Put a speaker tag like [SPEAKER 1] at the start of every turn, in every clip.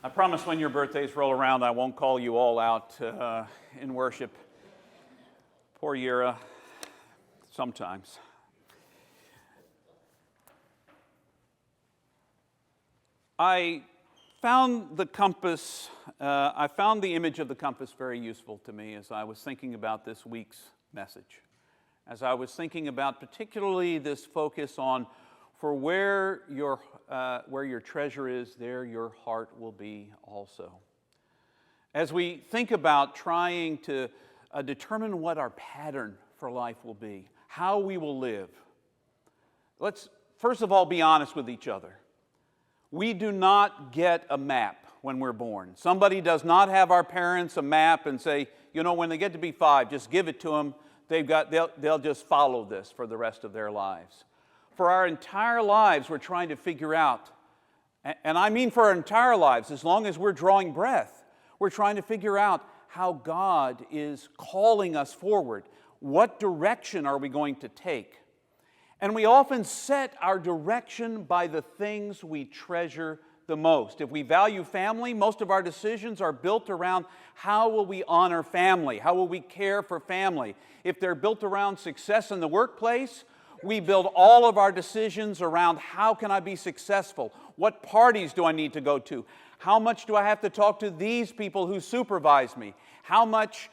[SPEAKER 1] I promise when your birthdays roll around, I won't call you all out in worship. Poor Yira, sometimes. I found the compass, I found the image of the compass very useful to me as I was thinking about this week's message. As I was thinking about particularly this focus on for where your treasure is, there your heart will be also. As we think about trying to determine what our pattern for life will be, how we will live, let's first of all be honest with each other. We do not get a map when we're born. Somebody does not have our parents a map and say, you know, when they get to be 5, just give it to them. They'll just follow this for the rest of their lives. For our entire lives, we're trying to figure out, and I mean for our entire lives, as long as we're drawing breath, we're trying to figure out how God is calling us forward. What direction are we going to take? And we often set our direction by the things we treasure the most. If we value family, most of our decisions are built around how will we honor family? How will we care for family? If they're built around success in the workplace, we build all of our decisions around how can I be successful? What parties do I need to go to? How much do I have to talk to these people who supervise me? How much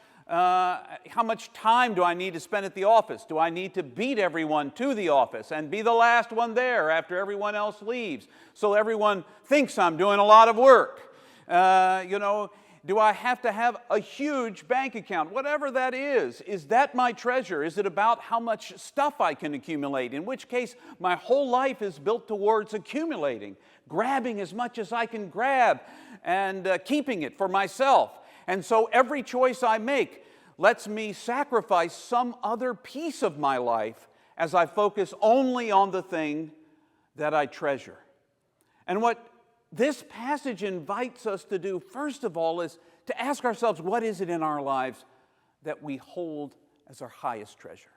[SPEAKER 1] time do I need to spend at the office? Do I need to beat everyone to the office and be the last one there after everyone else leaves so everyone thinks I'm doing a lot of work? Do I have to have a huge bank account? Whatever that is that my treasure? Is it about how much stuff I can accumulate? In which case, my whole life is built towards accumulating, grabbing as much as I can grab and keeping it for myself. And so every choice I make lets me sacrifice some other piece of my life as I focus only on the thing that I treasure. And what this passage invites us to do, first of all, is to ask ourselves, what is it in our lives that we hold as our highest treasure?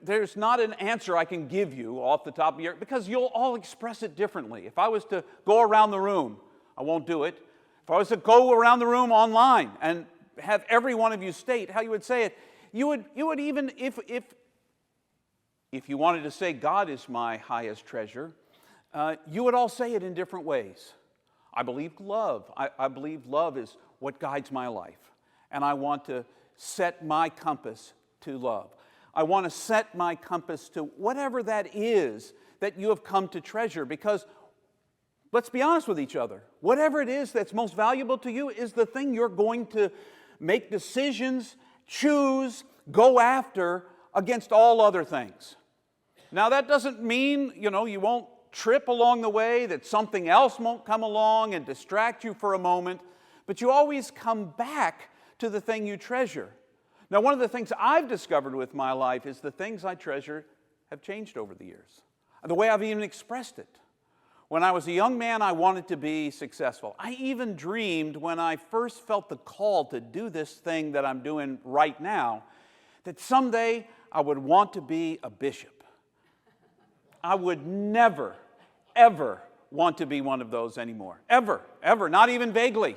[SPEAKER 1] There's not an answer I can give you off the top of your, because you'll all express it differently. If I was to go around the room, I won't do it. If I was to go around the room online and have every one of you state how you would say it, you would even, if you wanted to say God is my highest treasure, you would all say it in different ways. I believe love. I believe love is what guides my life. And I want to set my compass to love. I want to set my compass to whatever that is that you have come to treasure. Because let's be honest with each other. Whatever it is that's most valuable to you is the thing you're going to make decisions, choose, go after against all other things. Now that doesn't mean, you won't trip along the way, that something else won't come along and distract you for a moment, but you always come back to the thing you treasure. Now, one of the things I've discovered with my life is the things I treasure have changed over the years. The way I've even expressed it. When I was a young man, I wanted to be successful. I even dreamed when I first felt the call to do this thing that I'm doing right now, that someday I would want to be a bishop. I would never, ever want to be one of those anymore. Ever, not even vaguely.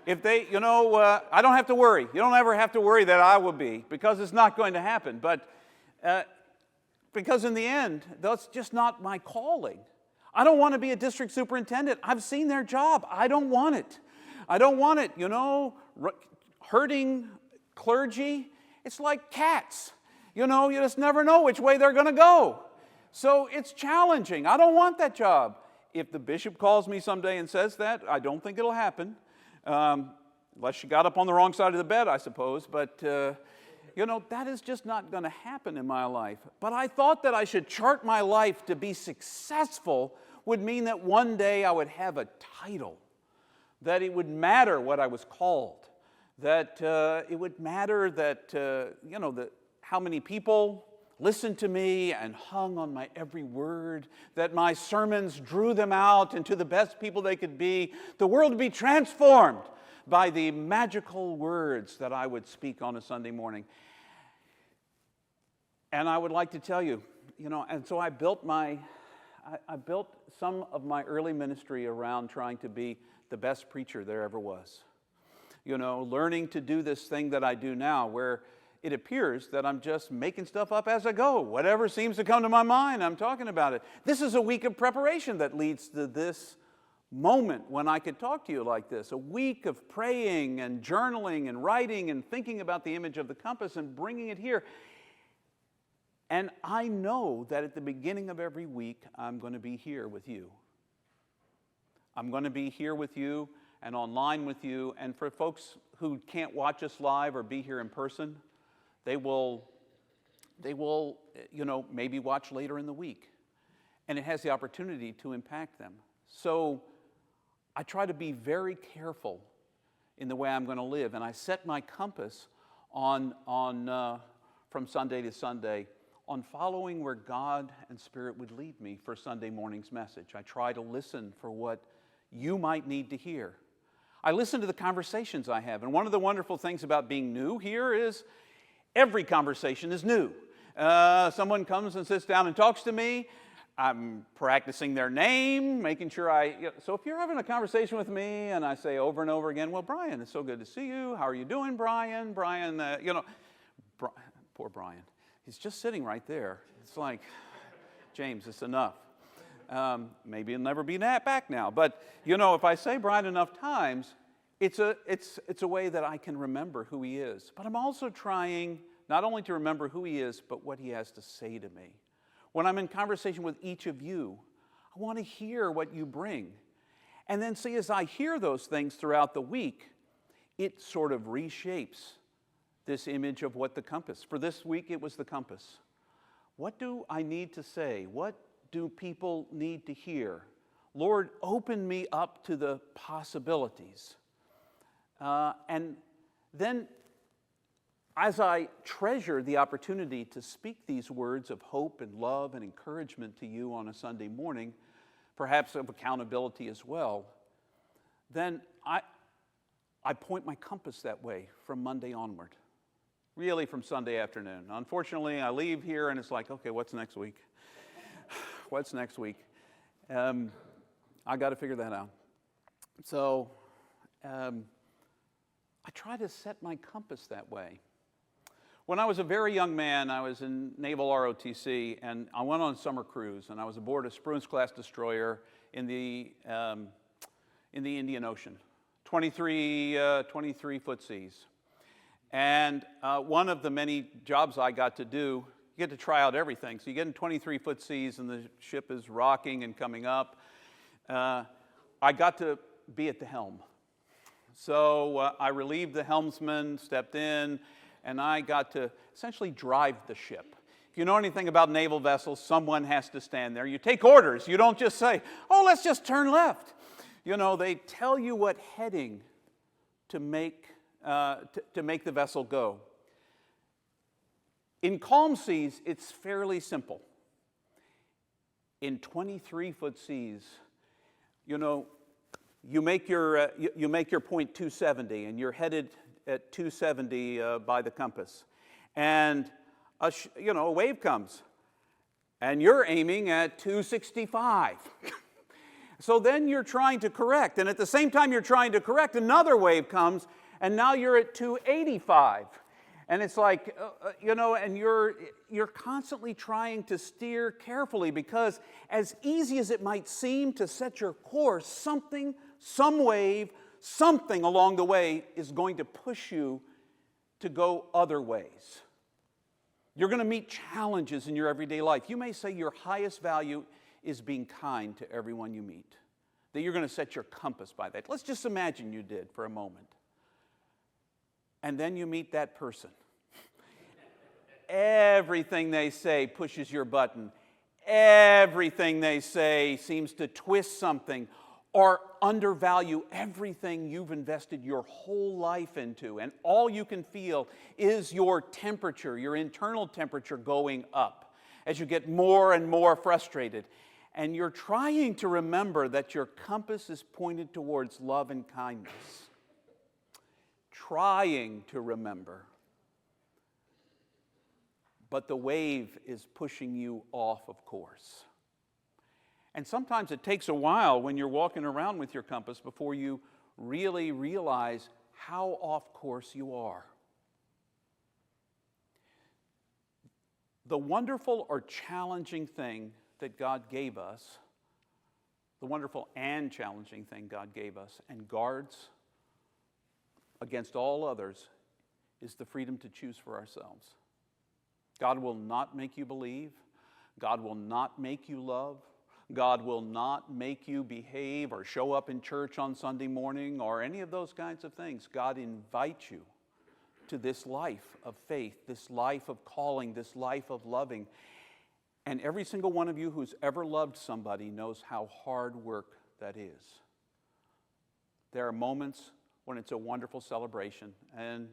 [SPEAKER 1] If they, I don't have to worry. You don't ever have to worry that I will be, because it's not going to happen. But because in the end, that's just not my calling. I don't want to be a district superintendent. I've seen their job. I don't want it. Herding clergy, it's like cats. You just never know which way they're going to go. So it's challenging. I don't want that job. If the bishop calls me someday and says that, I don't think it'll happen. Unless she got up on the wrong side of the bed, I suppose. But, that is just not going to happen in my life. But I thought that I should chart my life to be successful would mean that one day I would have a title, that it would matter what I was called, that it would matter that, how many people listened to me and hung on my every word, that my sermons drew them out into the best people they could be, the world would be transformed by the magical words that I would speak on a Sunday morning. And I would like to tell you, and so I built my I built some of my early ministry around trying to be the best preacher there ever was. You know, learning to do this thing that I do now, where it appears that I'm just making stuff up as I go. Whatever seems to come to my mind, I'm talking about it. This is a week of preparation that leads to this moment when I could talk to you like this. A week of praying and journaling and writing and thinking about the image of the compass and bringing it here. And I know that at the beginning of every week, I'm going to be here with you. I'm going to be here with you and online with you. And for folks who can't watch us live or be here in person, they will, maybe watch later in the week. And it has the opportunity to impact them. So I try to be very careful in the way I'm going to live. And I set my compass on from Sunday to Sunday on following where God and Spirit would lead me for Sunday morning's message. I try to listen for what you might need to hear. I listen to the conversations I have. And one of the wonderful things about being new here is every conversation is new. Someone comes and sits down and talks to me. I'm practicing their name, making sure so if you're having a conversation with me and I say over and over again, well, Brian, it's so good to see you. How are you doing, Brian? Brian, poor Brian. He's just sitting right there. It's like, James, it's enough. Maybe he'll never be back now. But, if I say Brian enough times, it's a way that I can remember who he is. But I'm also trying not only to remember who he is, but what he has to say to me. When I'm in conversation with each of you, I want to hear what you bring. And then see, as I hear those things throughout the week, it sort of reshapes this image of what the compass. For this week, it was the compass. What do I need to say? What do people need to hear? Lord, open me up to the possibilities. And then, as I treasure the opportunity to speak these words of hope and love and encouragement to you on a Sunday morning, perhaps of accountability as well, then I point my compass that way from Monday onward. Really from Sunday afternoon. Unfortunately, I leave here and it's like, okay, what's next week? What's next week? I got to figure that out. So I try to set my compass that way. When I was a very young man, I was in Naval ROTC, and I went on a summer cruise, and I was aboard a Spruance-class destroyer in the Indian Ocean, 23-foot seas. And one of the many jobs I got to do, you get to try out everything. So you get in 23-foot seas, and the ship is rocking and coming up. I got to be at the helm. So I relieved the helmsman, stepped in, and I got to essentially drive the ship. If you know anything about naval vessels, someone has to stand there. You take orders. You don't just say, oh, let's just turn left. They tell you what heading to make the vessel go. In calm seas, it's fairly simple. In 23-foot seas, you make your point 270, and you're headed at 270 by the compass, and a wave comes, and you're aiming at 265. So then you're trying to correct, and at the same time you're trying to correct, another wave comes, and now you're at 285. And it's like, and you're constantly trying to steer carefully, because as easy as it might seem to set your course, some wave, something along the way is going to push you to go other ways. You're going to meet challenges in your everyday life. You may say your highest value is being kind to everyone you meet, that you're going to set your compass by that. Let's just imagine you did for a moment. And then you meet that person. Everything they say pushes your button. Everything they say seems to twist something or undervalue everything you've invested your whole life into. And all you can feel is your temperature, your internal temperature going up as you get more and more frustrated. And you're trying to remember that your compass is pointed towards love and kindness. Trying to remember. But the wave is pushing you off of course. And sometimes it takes a while when you're walking around with your compass before you really realize how off course you are. The wonderful or challenging thing that God gave us, the wonderful and challenging thing God gave us and guards against all others, is the freedom to choose for ourselves. God will not make you believe. God will not make you love. God will not make you behave or show up in church on Sunday morning or any of those kinds of things. God invites you to this life of faith, this life of calling, this life of loving. And every single one of you who's ever loved somebody knows how hard work that is. There are moments when it's a wonderful celebration. And,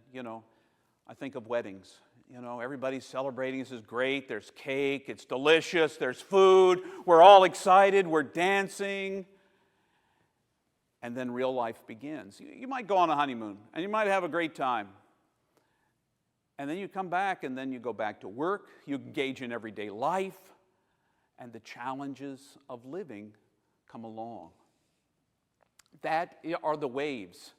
[SPEAKER 1] I think of weddings. Everybody's celebrating. This is great. There's cake. It's delicious. There's food. We're all excited. We're dancing. And then real life begins. You might go on a honeymoon, and you might have a great time. And then you come back, and then you go back to work. You engage in everyday life, and the challenges of living come along. That are the waves.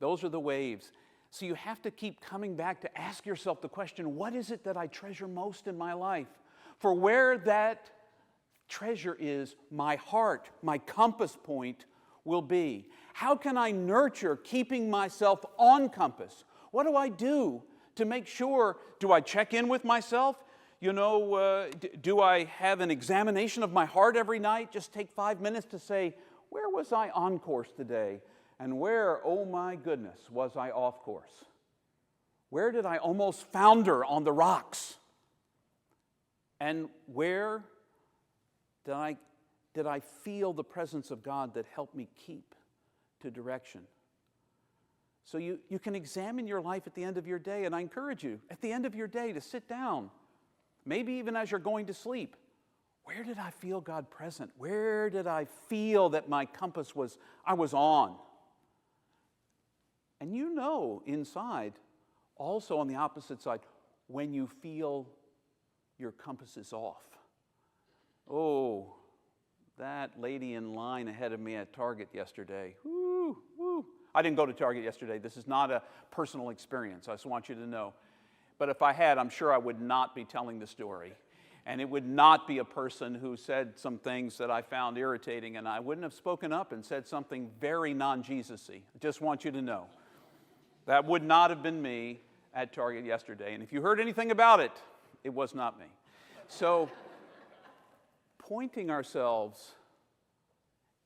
[SPEAKER 1] Those are the waves. So you have to keep coming back to ask yourself the question, what is it that I treasure most in my life? For where that treasure is, my heart, my compass point will be. How can I nurture keeping myself on compass? What do I do to make sure? Do I check in with myself? Do I have an examination of my heart every night? Just take 5 minutes to say, where was I on course today? And where, oh my goodness, was I off course? Where did I almost founder on the rocks? And where did I feel the presence of God that helped me keep to direction? So you can examine your life at the end of your day, and I encourage you at the end of your day to sit down, maybe even as you're going to sleep. Where did I feel God present? Where did I feel that my compass I was on? And inside, also on the opposite side, when you feel your compass is off. Oh, that lady in line ahead of me at Target yesterday. Woo, woo. I didn't go to Target yesterday. This is not a personal experience. I just want you to know. But if I had, I'm sure I would not be telling the story. And it would not be a person who said some things that I found irritating, and I wouldn't have spoken up and said something very non-Jesus-y. I just want you to know. That would not have been me at Target yesterday. And if you heard anything about it, it was not me. So, pointing ourselves,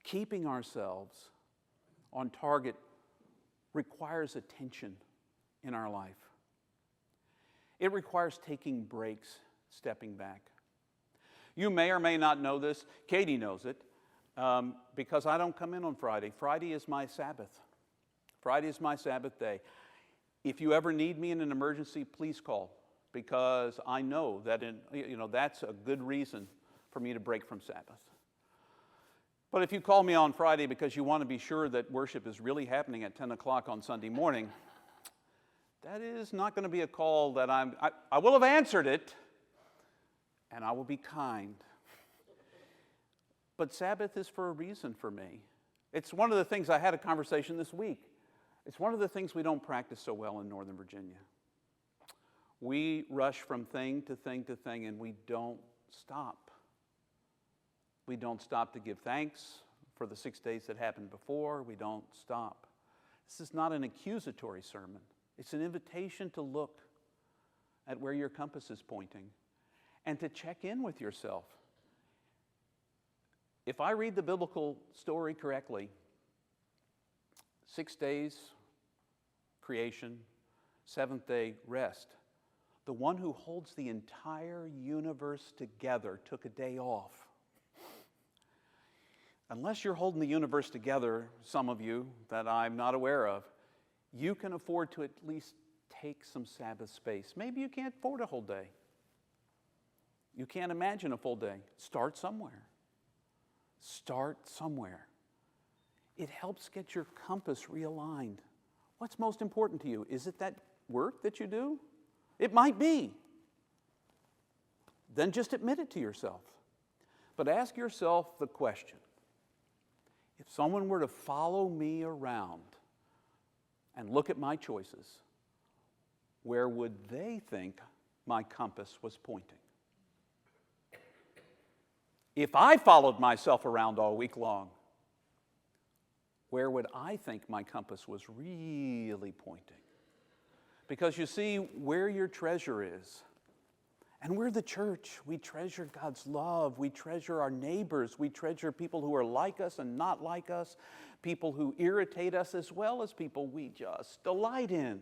[SPEAKER 1] keeping ourselves on target requires attention in our life. It requires taking breaks, stepping back. You may or may not know this. Katie knows it because I don't come in on Friday. Friday is my Sabbath. Friday is my Sabbath day. If you ever need me in an emergency, please call, because I know that that's a good reason for me to break from Sabbath. But if you call me on Friday because you want to be sure that worship is really happening at 10 o'clock on Sunday morning, that is not going to be a call that I will have answered it, and I will be kind. But Sabbath is for a reason for me. It's one of the things, I had a conversation this week. It's one of the things we don't practice so well in Northern Virginia. We rush from thing to thing to thing, and we don't stop. We don't stop to give thanks for the 6 days that happened before. We don't stop. This is not an accusatory sermon. It's an invitation to look at where your compass is pointing and to check in with yourself. If I read the biblical story correctly, 6 days, creation, seventh day, rest. The one who holds the entire universe together took a day off. Unless you're holding the universe together, some of you that I'm not aware of, you can afford to at least take some Sabbath space. Maybe you can't afford a whole day. You can't imagine a full day. Start somewhere. Start somewhere. It helps get your compass realigned. What's most important to you? Is it that work that you do? It might be. Then just admit it to yourself. But ask yourself the question, if someone were to follow me around and look at my choices, where would they think my compass was pointing? If I followed myself around all week long, where would I think my compass was really pointing? Because you see, where your treasure is, and we're the church, we treasure God's love, we treasure our neighbors, we treasure people who are like us and not like us, people who irritate us as well as people we just delight in.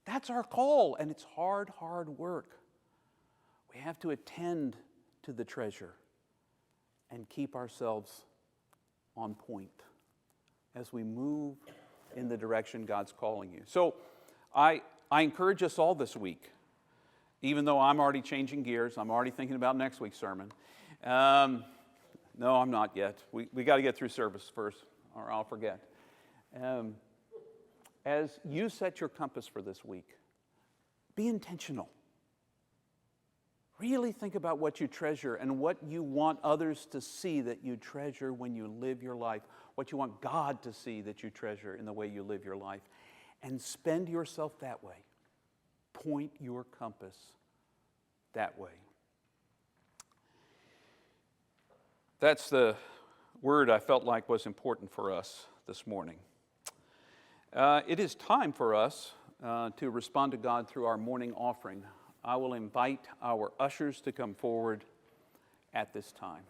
[SPEAKER 1] That's our call, and it's hard, hard work. We have to attend to the treasure and keep ourselves on point as we move in the direction God's calling you. So I encourage us all this week, even though I'm already changing gears, I'm already thinking about next week's sermon. No, I'm not yet. We got to get through service first, or I'll forget. As you set your compass for this week, be intentional. Really think about what you treasure and what you want others to see that you treasure when you live your life, what you want God to see that you treasure in the way you live your life, and spend yourself that way. Point your compass that way. That's the word I felt like was important for us this morning. It is time for us to respond to God through our morning offering. I will invite our ushers to come forward at this time.